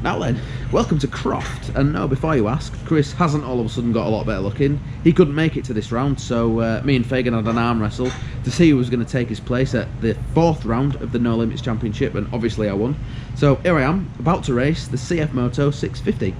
Now then, welcome to Croft, and no, before you ask, Chris hasn't all of a sudden got a lot better looking. He couldn't make it to this round, so me and Fagan had an arm wrestle to see who was going to take his place at the 4th round of the No Limits Championship, and obviously I won. So here I am, about to race the CFMOTO 650.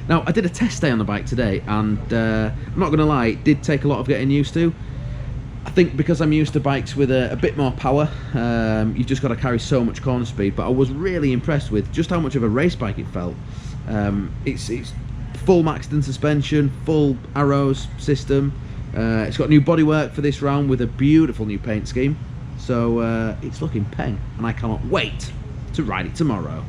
Now, I did a test day on the bike today, and I'm not going to lie, it did take a lot of getting used to. I think because I'm used to bikes with a bit more power, you've just got to carry so much corner speed, but I was really impressed with just how much of a race bike it felt. It's full Maxton suspension, full Arrows system. It's got new bodywork for this round with a beautiful new paint scheme. So it's looking peng, and I cannot wait to ride it tomorrow.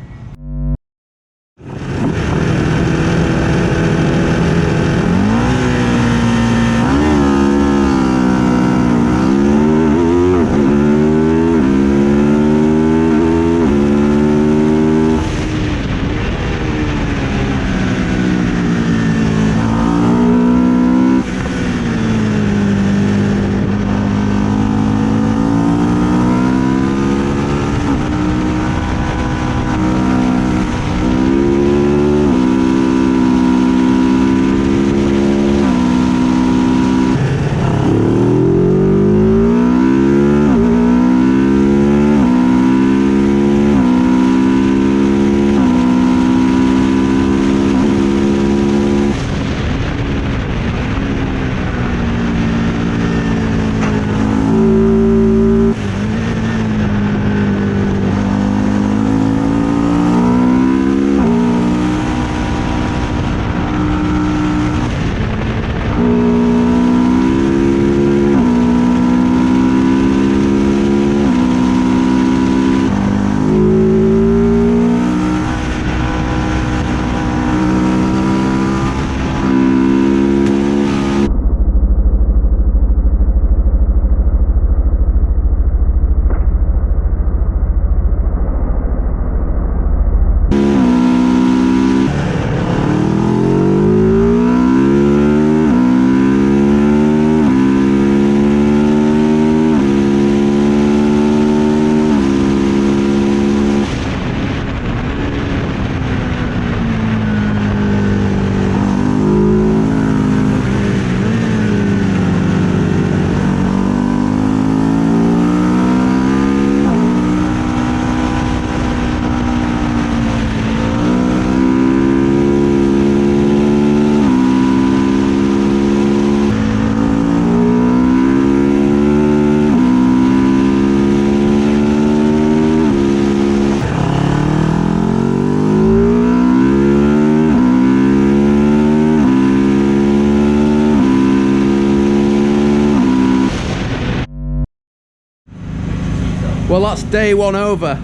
Well, that's day one over,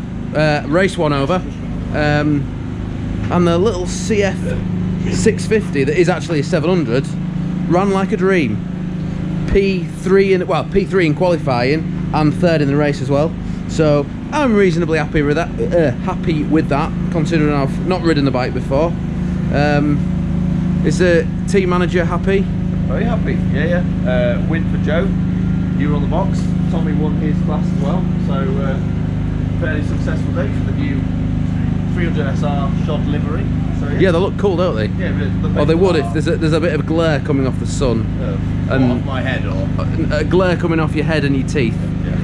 race one over, and the little CF 650 that is actually a 700 ran like a dream. P3 in qualifying and 3rd in the race as well. So I'm reasonably happy with that. Considering I've not ridden the bike before. Is the team manager happy? Very happy. Yeah. Win for Joe. You were on the box. Tommy won his class as well, so fairly successful day for the new 300 SR shod livery. So, yeah, they look cool, don't they? Yeah, but well, they would if there's a bit of glare coming off the sun. And off my head, or glare coming off your head and your teeth. Yeah.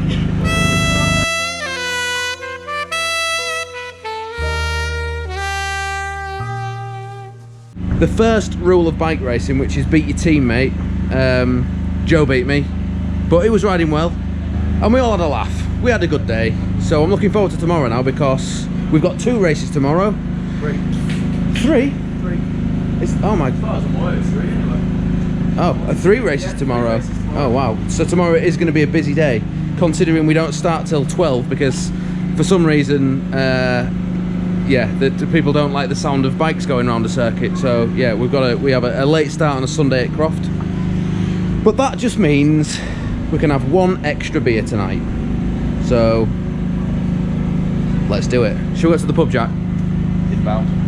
The first rule of bike racing, which is beat your teammate. Joe beat me, but he was riding well, and we all had a laugh. We had a good day, so I'm looking forward to tomorrow now, because we've got 2 races tomorrow. 3. 3? 3. Oh my. As far as I'm aware, it's 3 anyway. Oh, 3 races tomorrow. 3 races tomorrow. Oh wow. So tomorrow is going to be a busy day, considering we don't start till 12 because for some reason, yeah, the people don't like the sound of bikes going around the circuit. So yeah, we have a late start on a Sunday at Croft, but that just means we can have one extra beer tonight. So let's do it. Shall we go to the pub, Jack? Inbound.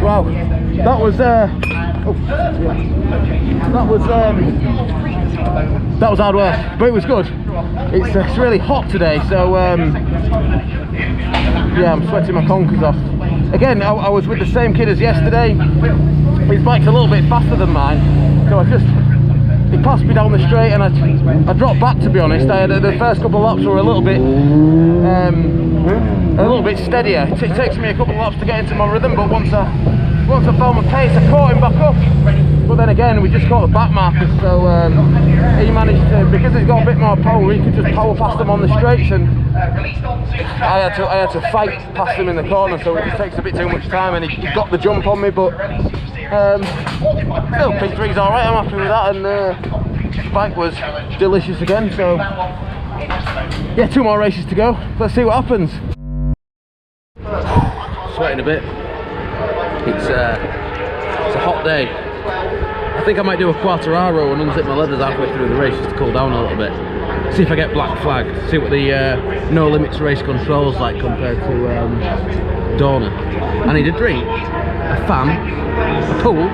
Wow, that was hard work, but it was good. It's really hot today, so yeah, I'm sweating my conkers off. Again, I was with the same kid as yesterday. His bike's a little bit faster than mine, so he passed me down the straight, and I dropped back, to be honest. The first couple of laps were a little bit steadier. It takes me a couple of laps to get into my rhythm, but once I found my pace, I caught him back up. But then again, we just caught the back markers, so he managed to, because he's got a bit more power, he could just power past them on the straights, and I had to fight past him in the corner, so it just takes a bit too much time, and he got the jump on me, but still, P3's alright, I'm happy with that, and the bike was delicious again, so yeah, 2 more races to go. Let's see what happens. Sweating a bit. It's a hot day. I think I might do a Quartararo and unzip my leathers halfway through the race just to cool down a little bit. See if I get black flag. See what the no limits race control's like compared to Dorna. I need a drink, a fan, a pool,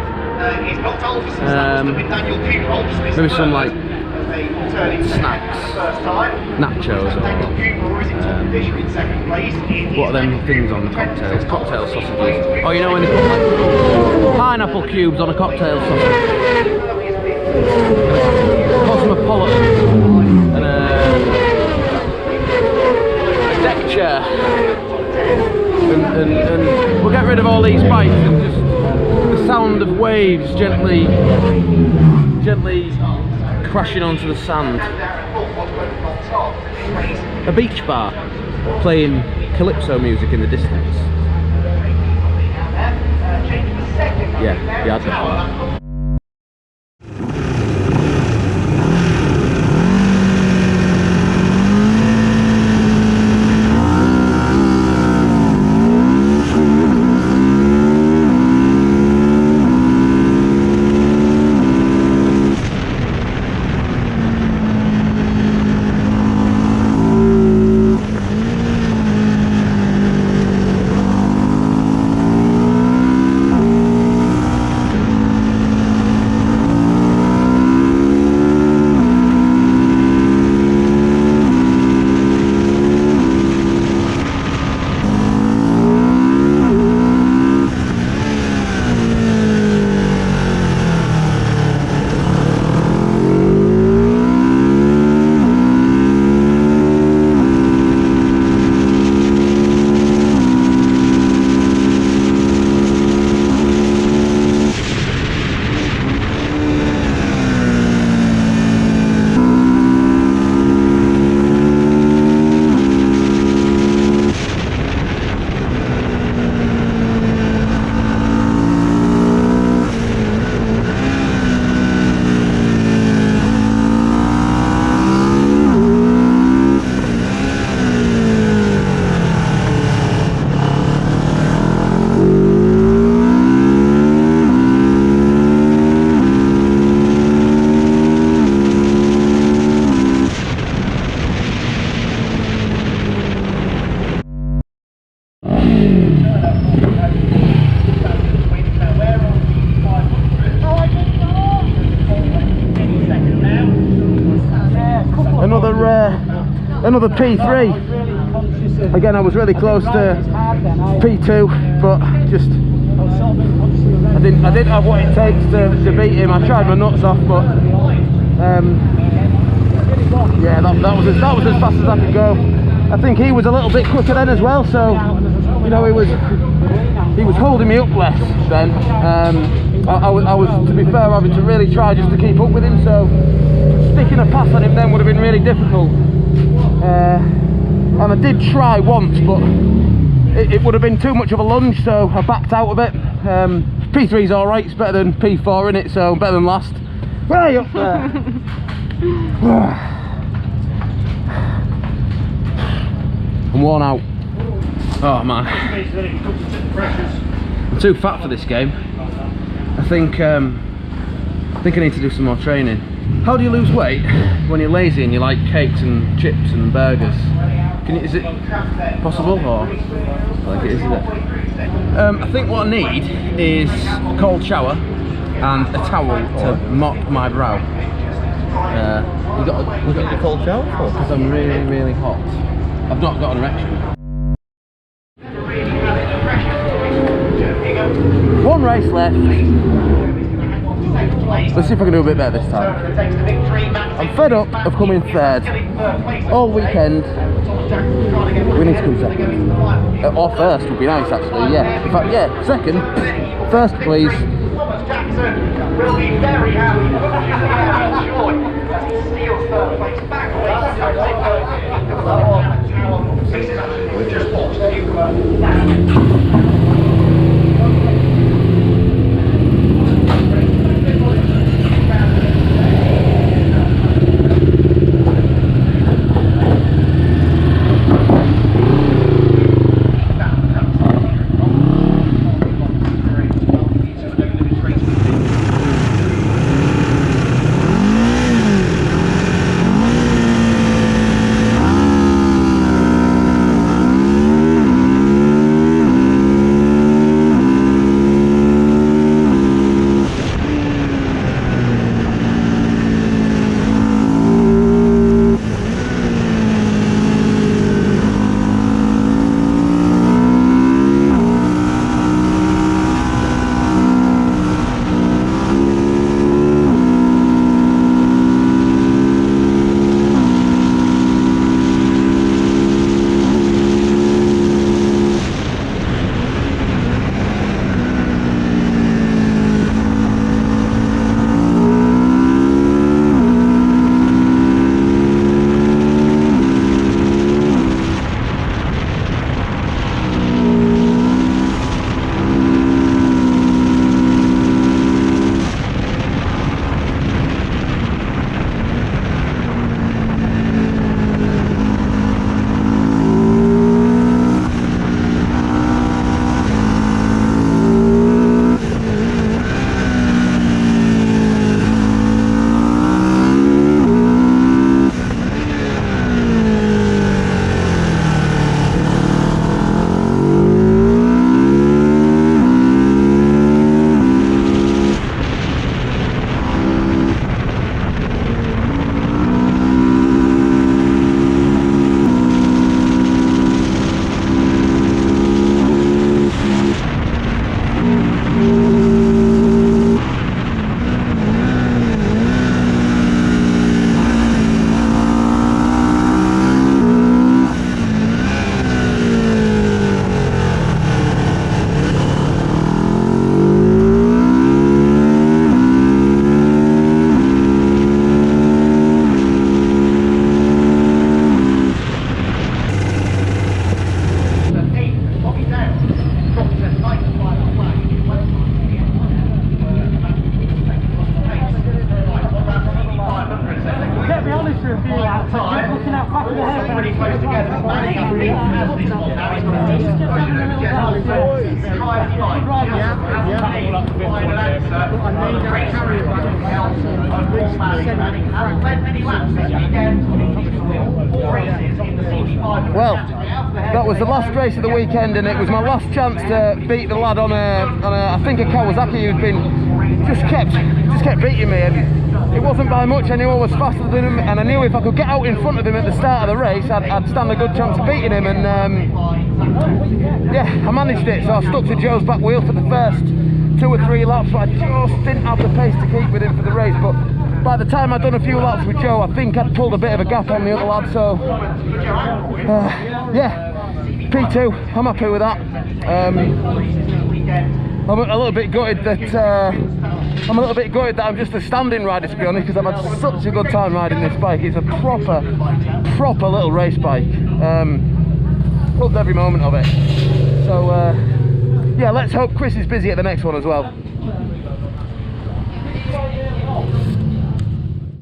maybe some like snacks, nachos, or what are them things on the cocktails? Cocktail sausages. Oh, you know when they put like pineapple cubes on a cocktail sausage? Cosmopolitan and a deck chair. And we'll get rid of all these bikes and just the sound of waves gently crashing onto the sand. A beach bar playing calypso music in the distance. Yeah, definitely. Another P3. Again, I was really close to P2, but just I didn't have what it takes to beat him. I tried my nuts off, but yeah, that was as fast as I could go. I think he was a little bit quicker then as well, so you know he was holding me up less then. I was, to be fair, having to really try just to keep up with him, so sticking a pass on him then would have been really difficult. And I did try once, but it would have been too much of a lunge, so I backed out of it. P3's alright, it's better than P4 in it, so better than last. Way up there. I'm worn out. Oh man, I'm too fat for this game. I think I need to do some more training. How do you lose weight when you're lazy and you like cakes and chips and burgers? Is it possible, or I think it is, isn't it? I think what I need is a cold shower and a towel to mop my brow. We got a cold shower for? Because I'm really hot. I've not got an erection. One race left. Let's see if I can do a bit better this time. I'm fed up of coming third all weekend. We need to come second. Or first would be nice, actually. Yeah. In fact, yeah, second. First, please. We'll be very happy as he steals third place back away. We've just watched you. Pretty close together. Well, that was the last race of the weekend, and it was my last chance to beat the lad on a I think a Kawasaki who'd been just kept beating me, and it wasn't by much. I knew I was faster than him, and I knew if I could get out in front of him at the start of the race, I'd stand a good chance of beating him. And yeah, I managed it. So I stuck to Joe's back wheel for the first 2 or 3 laps, but I just didn't have the pace to keep with him for the race. But by the time I'd done a few laps with Joe, I think I'd pulled a bit of a gap on the other lad. So yeah, P2, I'm happy with that. I'm a little bit gutted that I'm just a standing rider, to be honest, because I've had such a good time riding this bike. It's a proper little race bike. Loved every moment of it. So yeah, let's hope Chris is busy at the next one as well.